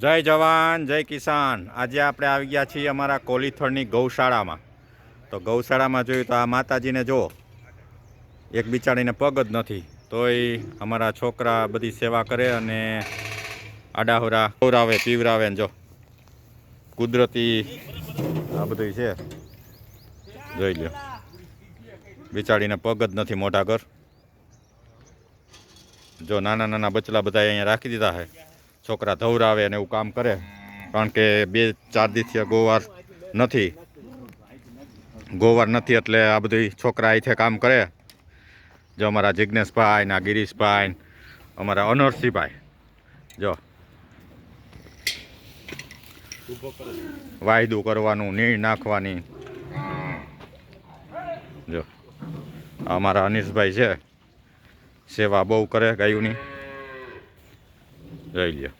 જય જવાન જય કિસાન। આજે આપણે આવી ગયા છીએ અમારા કોલીથળની ગૌશાળામાં। તો ગૌશાળામાં જોયું તો આ માતાજીને જો એક બિચારીને પગ જ નથી, તોય અમારા છોકરા બધી સેવા કરે અને આડાહોરા ખવડાવે પીવરાવે ને જો કુદરતી આ બધું છે, જોઈ લો। બિચારીને પગ જ નથી મોટા કર, જો નાના નાના બચલા બધા અહીંયા રાખી દીધા છે। છોકરા ધવરાવે અને એવું કામ કરે, કારણ કે 2-4 દિવસથી ગોવાર નથી એટલે આ બધી છોકરા અહીંથી કામ કરે। જો અમારા જિજ્ઞેશભાઈ ના ગિરીશભાઈ, અમારા અનરસિંહભાઈ જો વાયદું કરવાનું, નીણ નાખવાની। જો અમારા અનીશભાઈ છે, સેવા બહુ કરે ગાયોની, જોઈ લ્યો।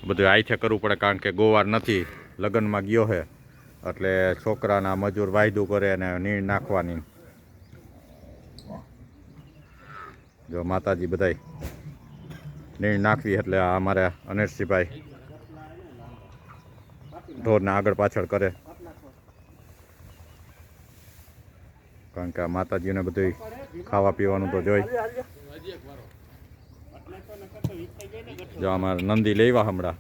બધું આઈથે કરવું પડે, કારણ કે ગોવાર નથી, લગ્નમાં ગયો છે એટલે છોકરાના મજૂર વાયદું કરે અને નીણ નાખવાની। જો માતાજી બધાય નીણ નાખવી એટલે અમારે અનિરસિંહભાઈ ઢોરને આગળ પાછળ કરે, કારણ કે આ માતાજીને બધું ખાવા પીવાનું તો જોઈ। જો અમારે નંદી લેવા હમણાં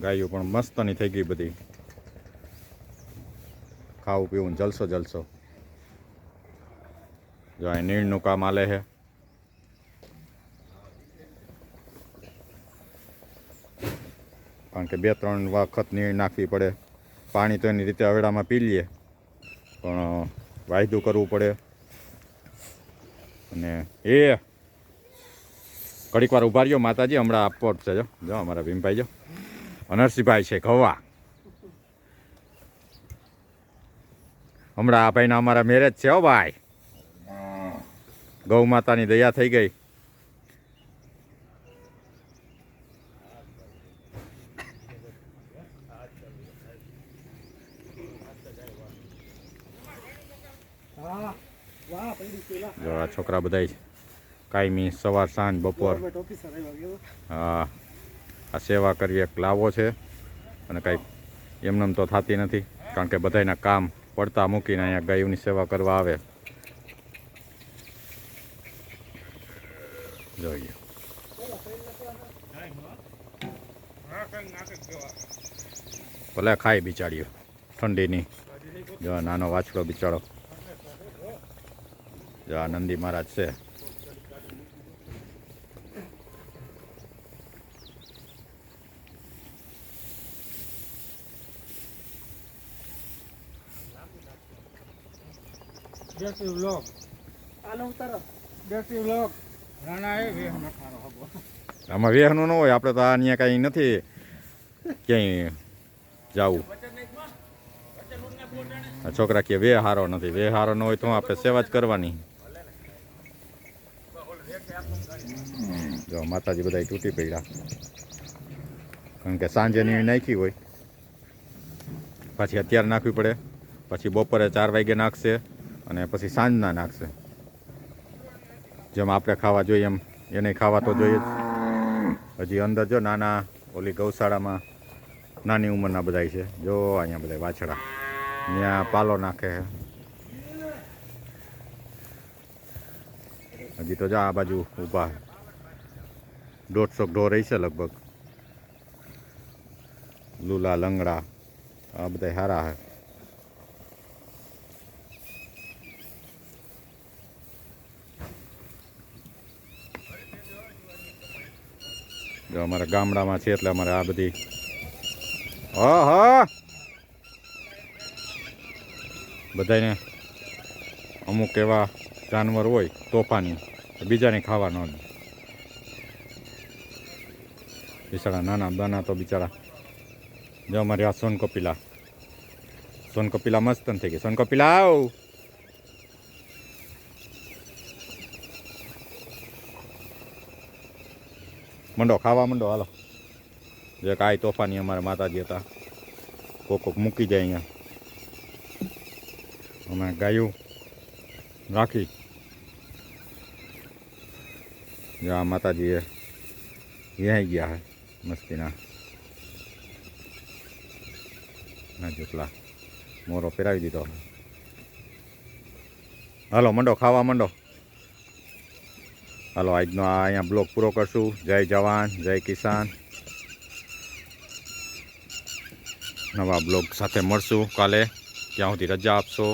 ગાયો પણ મસ્તની થઈ ગઈ બધી, ખાવું પીવું જલસો જલસો। જો અહીં નીણનું કામ આલે છે, કારણ કે 2-3 વખત નીણ નાખવી પડે। પાણી તો એની રીતે અવેડામાં પી લઈએ, પણ વાયદું કરવું પડે। અને એ ઘડીક વાર ઉભા રહ્યો માતાજી, હમણાં આપવો જ છે। જો અમારા ભીમભાઈ જો અનરસિંહભાઈ છે ઘવા, હમણાં આ ભાઈના અમારા મેરેજ છે હો ભાઈ। ગૌ માતાની દયા થઈ ગઈ। જો આ છોકરા બધા કાયમી સવાર સાંજ બપોર હા આ સેવા કરીએ, એક લાવો છે અને કાંઈ એમનેમ તો થતી નથી, કારણ કે બધાના કામ પડતા મૂકીને અહીંયા ગાયોની સેવા કરવા આવે। જોઈએ ભલે ખાય બિચારીઓ ઠંડીની। જો નાનો વાછડો બિચારો, જો આ નંદી મહારાજ છે, આમાં વેહનું ન હોય, આપણે તો આ અહીંયા કાંઈ નથી ક્યાંય જવું। આ છોકરા કે વે હારો નથી, વે હારો ન હોય તો આપણે સેવા જ કરવાની। જો માતાજી બધા તૂટી પડ્યા, કારણ કે સાંજે નીણ નાખી હોય, પાછી અત્યારે નાખવી પડે, પછી બપોરે 4 વાગે નાખશે અને પછી સાંજના નાખશે। જેમ આપણે ખાવા જોઈએ એમ એને ખાવા તો જોઈએ જ। હજી અંદર જો નાના ઓલી ગૌશાળામાં નાની ઉંમરના બધા છે, જો અહીંયા બધા વાછડા ત્યાં પાલો નાખે છે। હજી તો જા આ બાજુ ઊભા 150 ઢોર છે લગભગ, લૂલા લંગડા આ બધા સારા છે। જો અમારા ગામડામાં છે એટલે અમારે આ બધી બધાને અમુક એવા જાનવર હોય તોફાની, બીજાને ખાવા ન દે। બિચારા નાના દાના તો બિચારા જો અમારી આ સોનકપિલા મસ્ત થઈ ગઈ। સોનકપિલા આવ, મંડો ખાવા મંડો હાલો। જે કાંઈ તોફાની અમારા માતાજી હતા, કોક મૂકી જાય અહીંયા। અમે ગાયું રાખી જો આ માતાજીએ વ્યાઈ ગયા હે મસ્તીના ના જેટલા મોરો પહેરાવી દીધો. હાલો મંડો ખાવા મંડો. હાલો આજનો આ અહીંયા બ્લોગ પૂરો કરશું. જય જવાન જય કિસાન. નવા બ્લોગ સાથે મળશું કાલે. ત્યાં સુધી રજા આપશો.